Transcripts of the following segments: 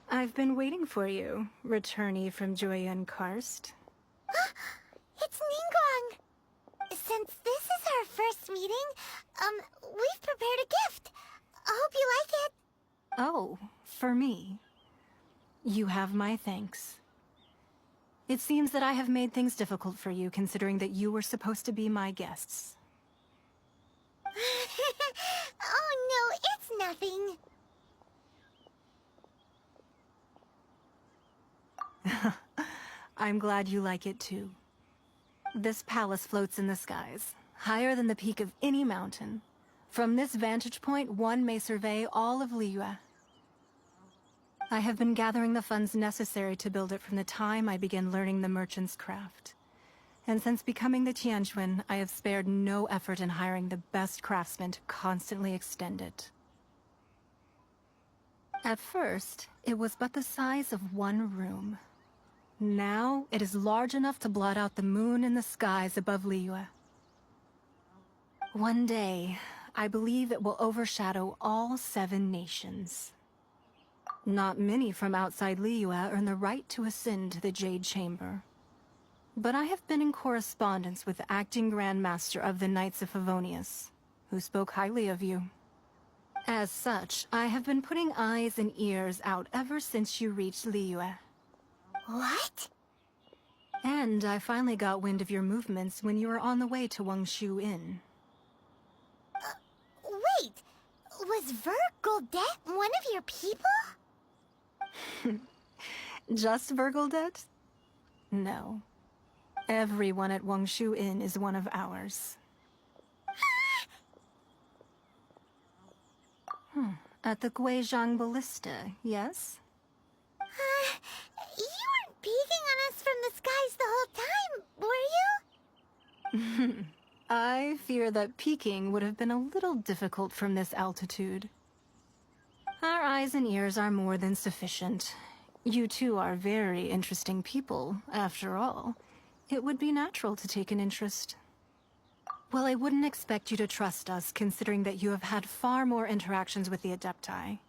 I've been waiting for you, returnee from Joyun Karst. It's Ningguang! Since this is our first meeting, we've prepared a gift. I hope you like it. Oh, for me. You have my thanks. It seems that I have made things difficult for you, considering that you were supposed to be my guests. Oh no, it's nothing. I'm glad you like it too. This palace floats in the skies, higher than the peak of any mountain. From this vantage point, one may survey all of Liyue. I have been gathering the funds necessary to build it from the time I began learning the merchant's craft. And since becoming the Tianquan, I have spared no effort in hiring the best craftsmen to constantly extend it. At first, it was but the size of one room. Now, it is large enough to blot out the moon in the skies above Liyue. One day, I believe it will overshadow all 7 nations. Not many from outside Liyue earn the right to ascend to the Jade Chamber. But I have been in correspondence with the acting Grand Master of the Knights of Favonius, who spoke highly of you. As such, I have been putting eyes and ears out ever since you reached Liyue. What? And I finally got wind of your movements when you were on the way to Wangshu Inn. Wait! Was Vergoldet one of your people? Just Vergoldet? No. Everyone at Wangshu Inn is one of ours. At the Guizhang Ballista, yes? You weren't peeking on us from the skies the whole time, were you? I fear that peeking would have been a little difficult from this altitude. Our eyes and ears are more than sufficient. You two are very interesting people, after all. It would be natural to take an interest. Well, I wouldn't expect you to trust us, considering that you have had far more interactions with the Adepti.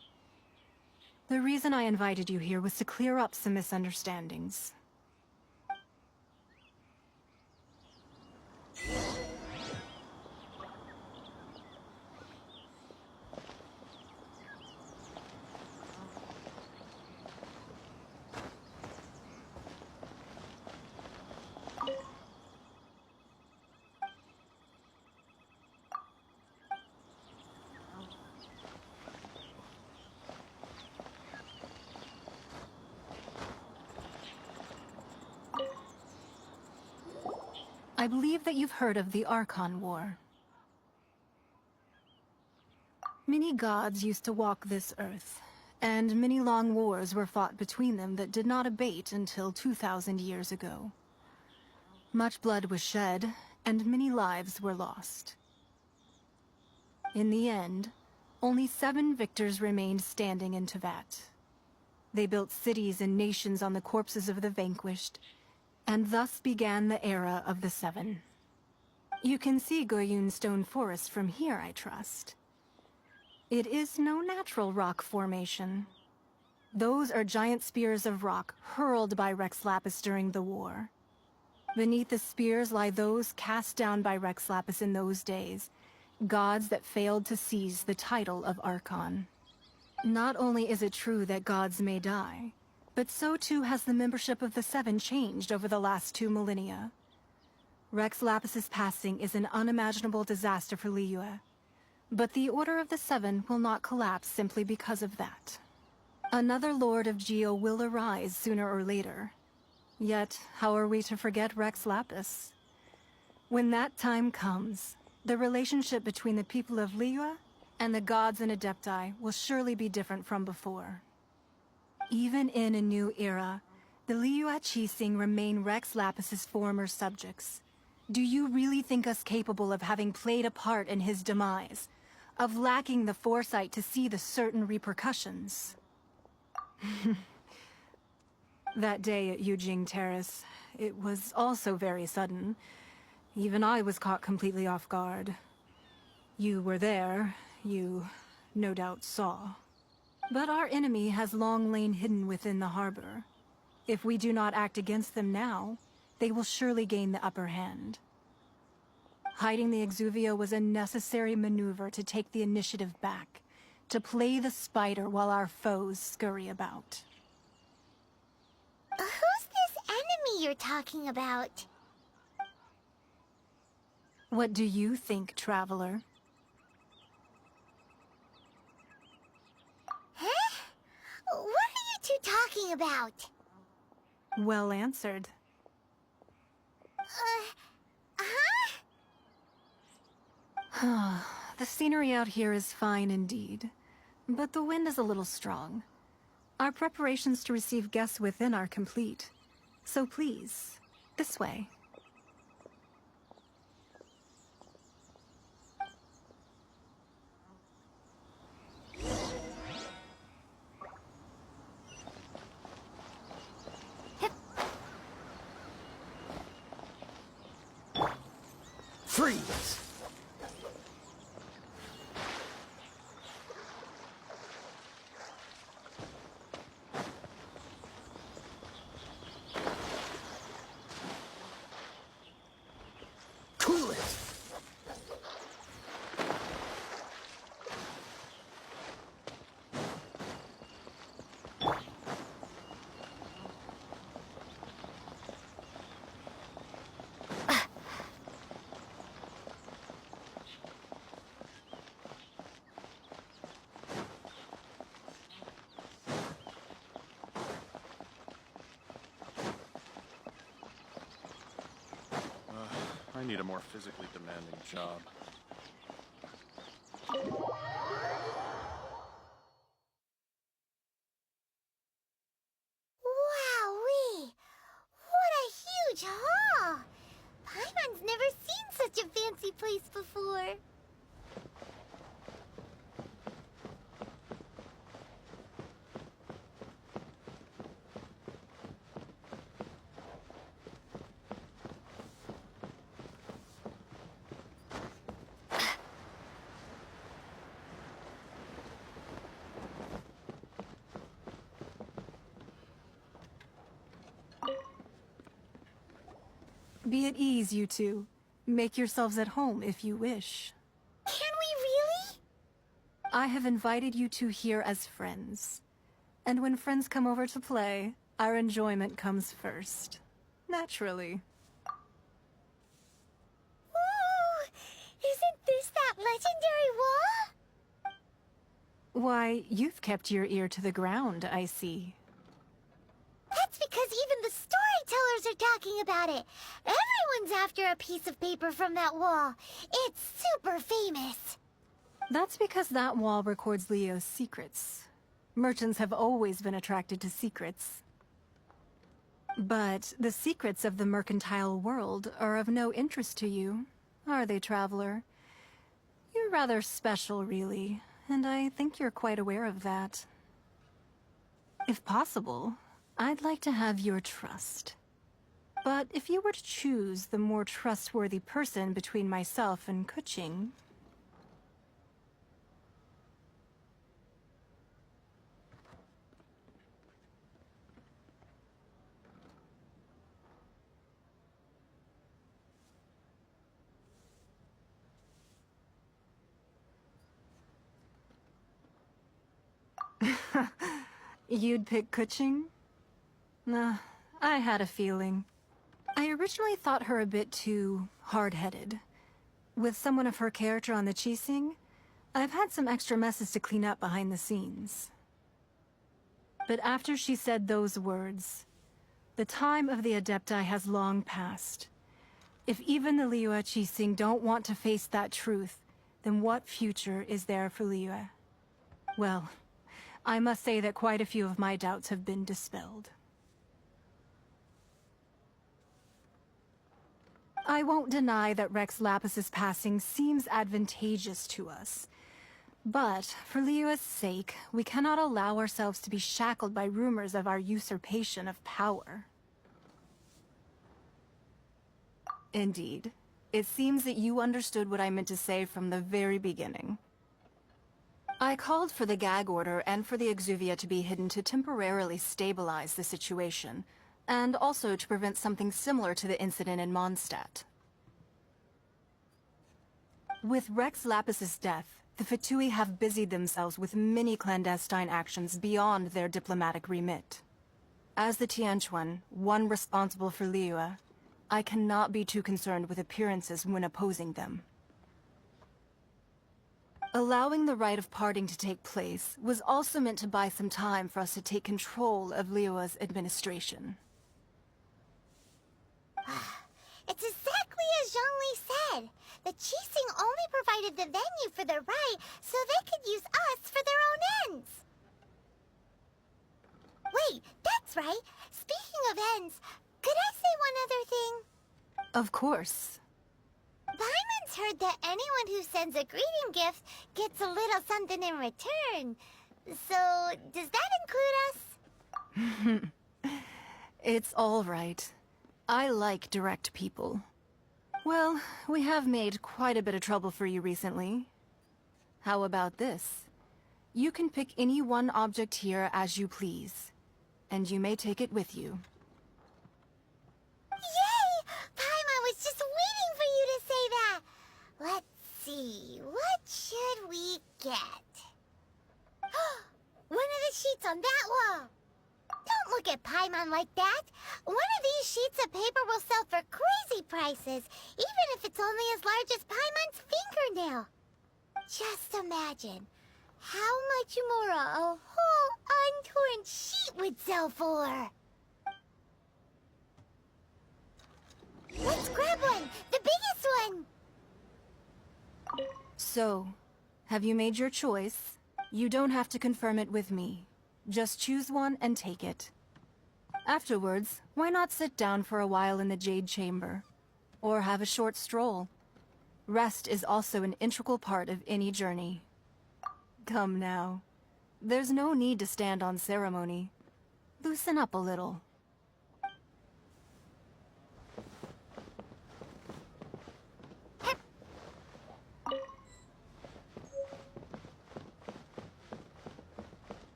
The reason I invited you here was to clear up some misunderstandings. I believe that you've heard of the Archon War. Many gods used to walk this earth, and many long wars were fought between them that did not abate until 2,000 years ago. Much blood was shed, and many lives were lost. In the end, only 7 victors remained standing in Teyvat. They built cities and nations on the corpses of the vanquished, and thus began the era of the 7. You can see Goyun Stone Forest from here, I trust. It is no natural rock formation. Those are giant spears of rock hurled by Rex Lapis during the war. Beneath the spears lie those cast down by Rex Lapis in those days, gods that failed to seize the title of Archon. Not only is it true that gods may die, but so too has the membership of the 7 changed over the last 2 millennia. Rex Lapis's passing is an unimaginable disaster for Liyue, but the Order of the 7 will not collapse simply because of that. Another Lord of Geo will arise sooner or later. Yet, how are we to forget Rex Lapis? When that time comes, the relationship between the people of Liyue and the gods and Adepti will surely be different from before. Even in a new era, the Liyue Qixing remain Rex Lapis's former subjects. Do you really think us capable of having played a part in his demise? Of lacking the foresight to see the certain repercussions? That day at Yujing Terrace, it was also very sudden. Even I was caught completely off guard. You were there, you no doubt saw. But our enemy has long lain hidden within the harbor. If we do not act against them now, they will surely gain the upper hand. Hiding the Exuvio was a necessary maneuver to take the initiative back, to play the spider while our foes scurry about. Who's this enemy you're talking about? What do you think, traveler? Huh? What are you two talking about? Well answered. Huh? The scenery out here is fine indeed, but the wind is a little strong. Our preparations to receive guests within are complete, so please, this way. Freeze! Cool it! I need a more physically demanding job. Wowee! What a huge hall! Paimon's never seen such a fancy place before. Be at ease, you two. Make yourselves at home if you wish. Can we really? I have invited you two here as friends. And when friends come over to play, our enjoyment comes first. Naturally. Ooh! Isn't this that legendary wall? Why, you've kept your ear to the ground, I see. That's because even the storytellers are talking about it. Everyone's after a piece of paper from that wall. It's super famous. That's because that wall records Leo's secrets. Merchants have always been attracted to secrets. But the secrets of the mercantile world are of no interest to you, are they, traveler? You're rather special, really, and I think you're quite aware of that. If possible, I'd like to have your trust. But if you were to choose the more trustworthy person between myself and Kuching... You'd pick Kuching? Nah, I had a feeling. I originally thought her a bit too hard-headed. With someone of her character on the Qixing, I've had some extra messes to clean up behind the scenes. But after she said those words, the time of the Adepti has long passed. If even the Liyue Qixing don't want to face that truth, then what future is there for Liyue? Well, I must say that quite a few of my doubts have been dispelled. I won't deny that Rex Lapis's passing seems advantageous to us. But, for Liyue's sake, we cannot allow ourselves to be shackled by rumors of our usurpation of power. Indeed. It seems that you understood what I meant to say from the very beginning. I called for the gag order and for the exuvia to be hidden to temporarily stabilize the situation, and also to prevent something similar to the incident in Mondstadt. With Rex Lapis's death, the Fatui have busied themselves with many clandestine actions beyond their diplomatic remit. As the Tianquan, one responsible for Liyue, I cannot be too concerned with appearances when opposing them. Allowing the rite of parting to take place was also meant to buy some time for us to take control of Liyue's administration. It's exactly as Zhongli said. The Qixing only provided the venue for the rite so they could use us for their own ends. Wait, that's right. Speaking of ends, could I say one other thing? Of course. Paimon's heard that anyone who sends a greeting gift gets a little something in return. So, does that include us? It's all right. I like direct people. Well, we have made quite a bit of trouble for you recently. How about this? You can pick any one object here as you please, and you may take it with you. Yay! Paimon was just waiting for you to say that. Let's see, what should we get? One of the sheets on that wall. Don't look at Paimon like that. One of these sheets of paper will sell for crazy prices, even if it's only as large as Paimon's fingernail. Just imagine how much more a whole untorn sheet would sell for. Let's grab one, the biggest one. So, have you made your choice? You don't have to confirm it with me. Just choose one and take it. Afterwards, why not sit down for a while in the Jade Chamber? Or have a short stroll? Rest is also an integral part of any journey. Come now. There's no need to stand on ceremony. Loosen up a little.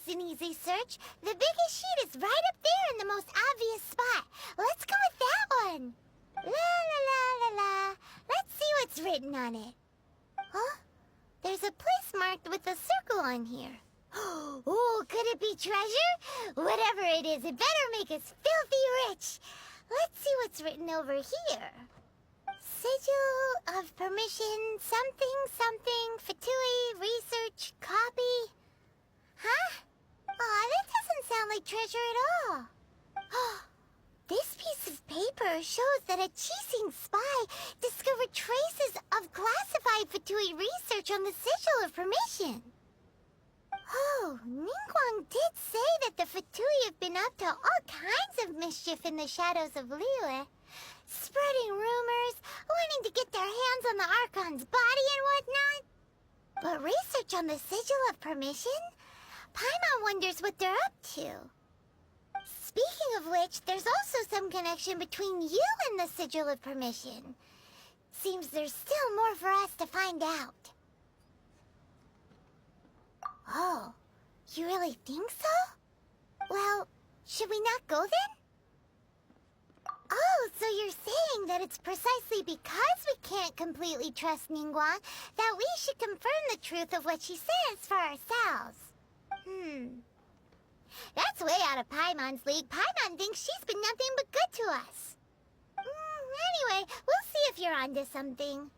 An easy search. The biggest sheet is right up there in the most obvious spot. Let's go with that one. La la la la la. Let's see what's written on it. Huh? There's a place marked with a circle on here. Oh, could it be treasure? Whatever it is, it better make us filthy rich. Let's see what's written over here. Sigil of permission, something, something, Fatui, research, copy. Huh? Aw, that doesn't sound like treasure at all. This piece of paper shows that a Qixing spy discovered traces of classified Fatui research on the Sigil of Permission. Oh, Ningguang did say that the Fatui have been up to all kinds of mischief in the shadows of Liyue. Spreading rumors, wanting to get their hands on the Archon's body and whatnot. But research on the Sigil of Permission? Paimon wonders what they're up to. Speaking of which, there's also some connection between you and the Sigil of Permission. Seems there's still more for us to find out. Oh, you really think so? Well, should we not go then? Oh, so you're saying that it's precisely because we can't completely trust Ningguang that we should confirm the truth of what she says for ourselves. That's way out of Paimon's league. Paimon thinks she's been nothing but good to us. Anyway, we'll see if you're onto something.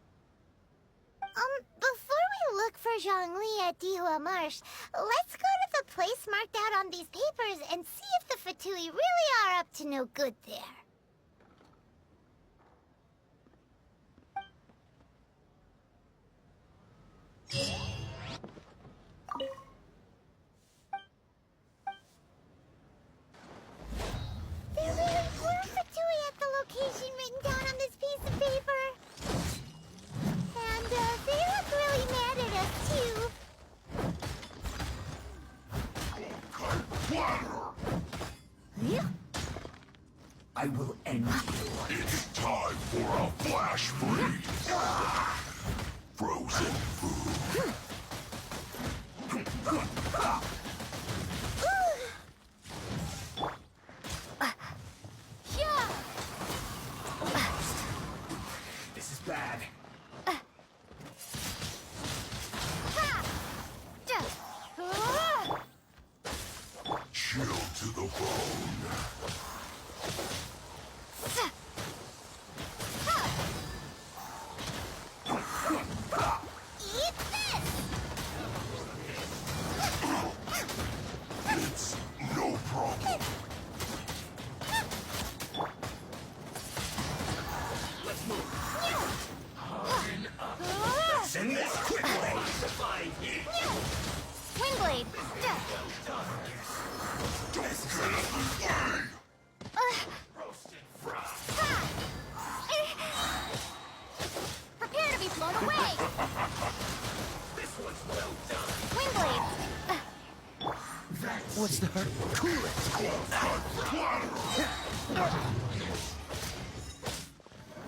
Before we look for Zhongli at Dihua Marsh, let's go to the place marked out on these papers and see if the Fatui really are up to no good there. There really were Fatui at the location written down on this piece of paper. I will end you. It's time for a flash freeze. Frozen food. This is bad. Chill to the bone. Eat this! It's no problem. Send this quickly. Windblade! Prepare to be blown away! Windblade! What's the hurt? Cool it.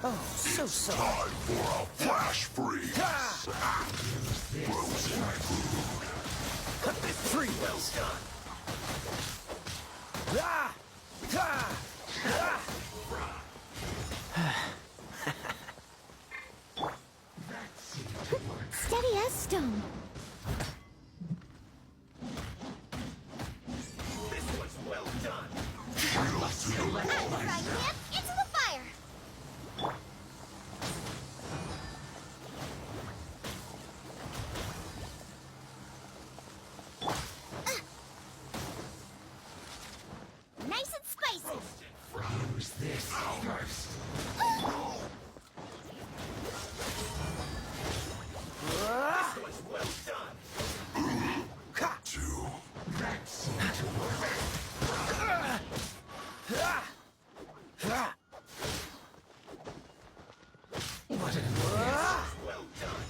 Oh, so sorry. Time for a flash freeze. Frozen food. Free. Well done. Ah! Ah! Ah! Steady as stone. Right, Nip, into the fire! Nice and spicy! Use this first. Two. That seemed to work. What an well done.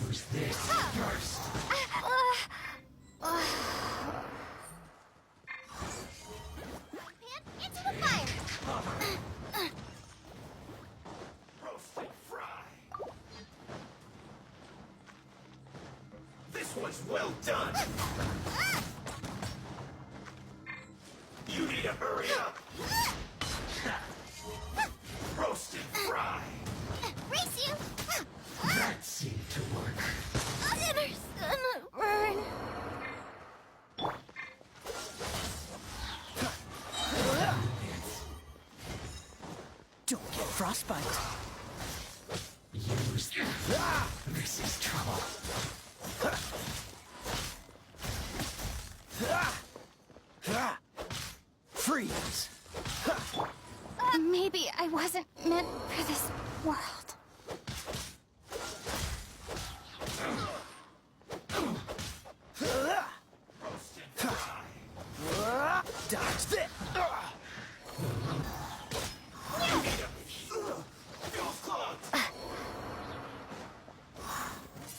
Use this first. Pan, into the fire! Roast and fry. This one's well done. You need to hurry up. Roast and fry. Race you! That seemed to work. There's gonna burn. Don't get frostbite. Use this is trouble. Freeze. Maybe I wasn't meant for this world. Dodge this.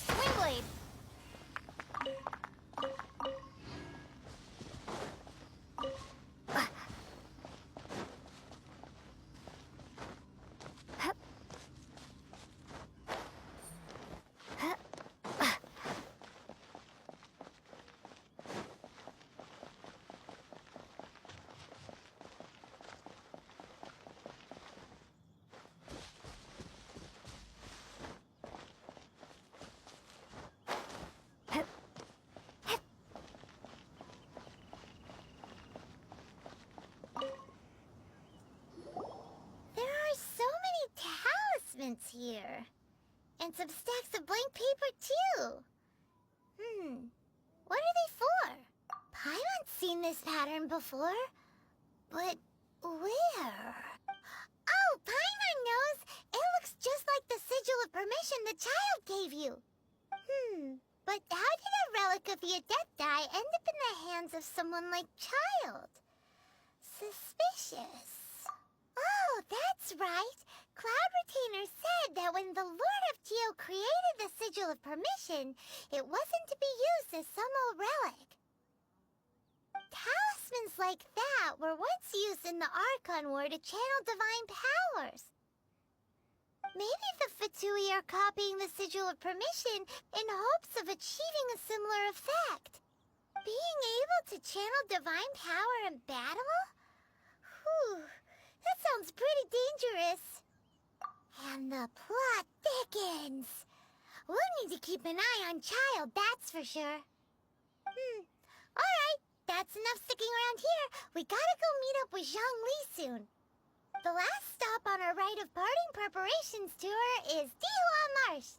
Windblade! Here. And some stacks of blank paper, too. What are they for? Paimon's seen this pattern before. But where? Oh, Paimon knows! It looks just like the sigil of permission the child gave you. But how did a relic of your death die end up in the hands of someone like Child? Suspicious. Oh, that's right. Cloud Retainer said that when the Lord of Geo created the Sigil of Permission, it wasn't to be used as some old relic. Talismans like that were once used in the Archon War to channel divine powers. Maybe the Fatui are copying the Sigil of Permission in hopes of achieving a similar effect. Being able to channel divine power in battle? Whew, that sounds pretty dangerous. And the plot thickens. We'll need to keep an eye on Child, that's for sure. Alright, that's enough sticking around here. We gotta go meet up with Zhongli soon. The last stop on our rite of parting preparations tour is Dihua Marsh.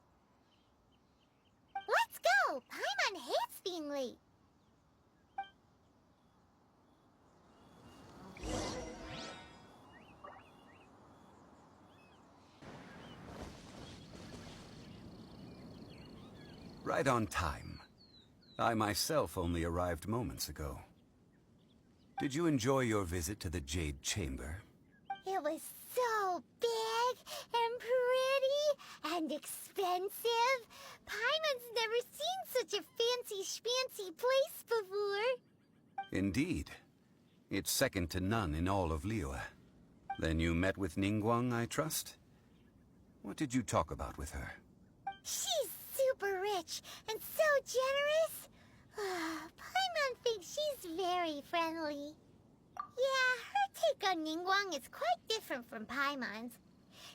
Let's go! Paimon hates being late. Right on time. I myself only arrived moments ago. Did you enjoy your visit to the Jade Chamber? It was so big and pretty and expensive. Paimon's never seen such a fancy schmancy place before. Indeed. It's second to none in all of Liyue. Then you met with Ningguang, I trust? What did you talk about with her? She's super rich and so generous. Paimon thinks she's very friendly. Yeah, her take on Ningguang is quite different from Paimon's.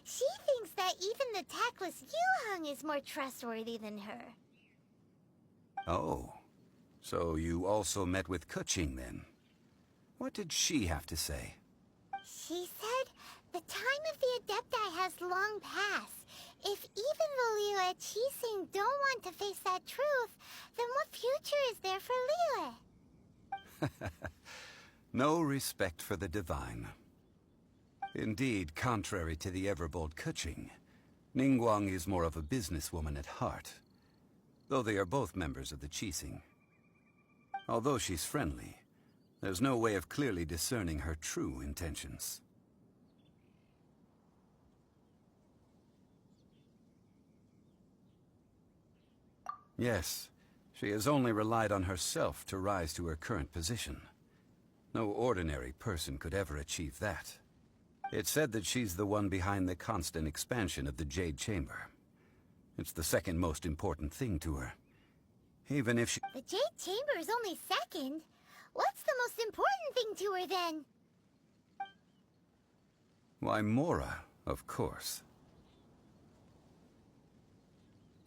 She thinks that even the tactless Yuheng is more trustworthy than her. Oh, so you also met with Keqing then? What did she have to say? She said the time of the Adepti has long passed. If even the Liyue Qixing don't want to face that truth, then what future is there for Liyue? No respect for the divine. Indeed, contrary to the ever-bold Keqing, Ningguang is more of a businesswoman at heart, though they are both members of the Qixing. Although she's friendly, there's no way of clearly discerning her true intentions. Yes, she has only relied on herself to rise to her current position. No ordinary person could ever achieve that. It's said that she's the one behind the constant expansion of the Jade Chamber. It's the second most important thing to her. Even if she... The Jade Chamber is only second. What's the most important thing to her then? Why, Mora, of course.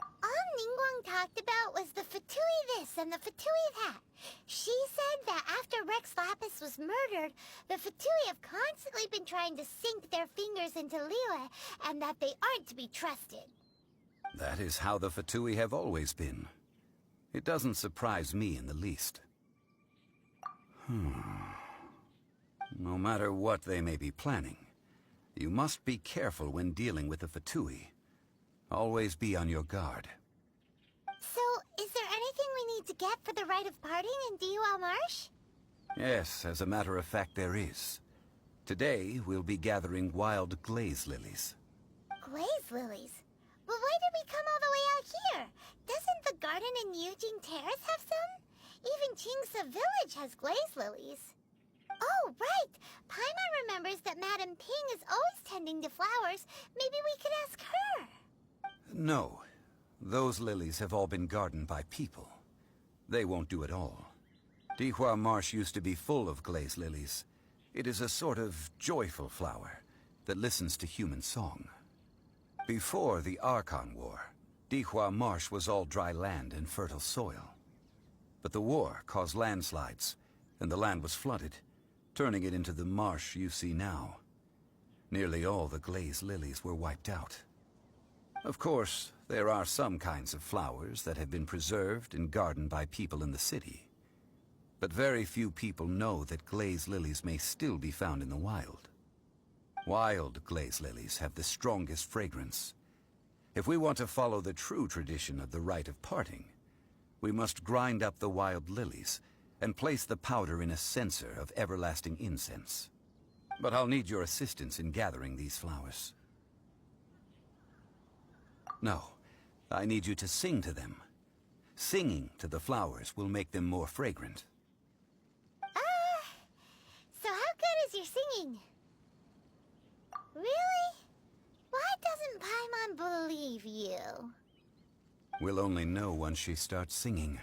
All Ningguang talked about was the Fatui this and the Fatui that. She said that after Rex Lapis was murdered, the Fatui have constantly been trying to sink their fingers into Liyue, and that they aren't to be trusted. That is how the Fatui have always been. It doesn't surprise me in the least. No matter what they may be planning, you must be careful when dealing with the Fatui. Always be on your guard. So, is there anything we need to get for the rite of parting in Dihua Marsh? Yes, as a matter of fact, there is. Today, we'll be gathering wild glaze lilies. Glaze lilies? But why did we come all the way out here? Doesn't the garden in Yujing Terrace have some? Even Qingse Village has glaze lilies. Oh, right! Paimon remembers that Madame Ping is always tending to flowers. Maybe we could ask her. No. Those lilies have all been gardened by people. They won't do it all. Dihua Marsh used to be full of glaze lilies. It is a sort of joyful flower that listens to human song. Before the Archon War, Dihua Marsh was all dry land and fertile soil. But the war caused landslides, and the land was flooded, turning it into the marsh you see now. Nearly all the glaze lilies were wiped out. Of course, there are some kinds of flowers that have been preserved and gardened by people in the city. But very few people know that glaze lilies may still be found in the wild. Wild glaze lilies have the strongest fragrance. If we want to follow the true tradition of the rite of parting, we must grind up the wild lilies and place the powder in a censer of everlasting incense. But I'll need your assistance in gathering these flowers. No, I need you to sing to them. Singing to the flowers will make them more fragrant. sing. Really? Why doesn't Paimon believe you? We'll only know once she starts singing.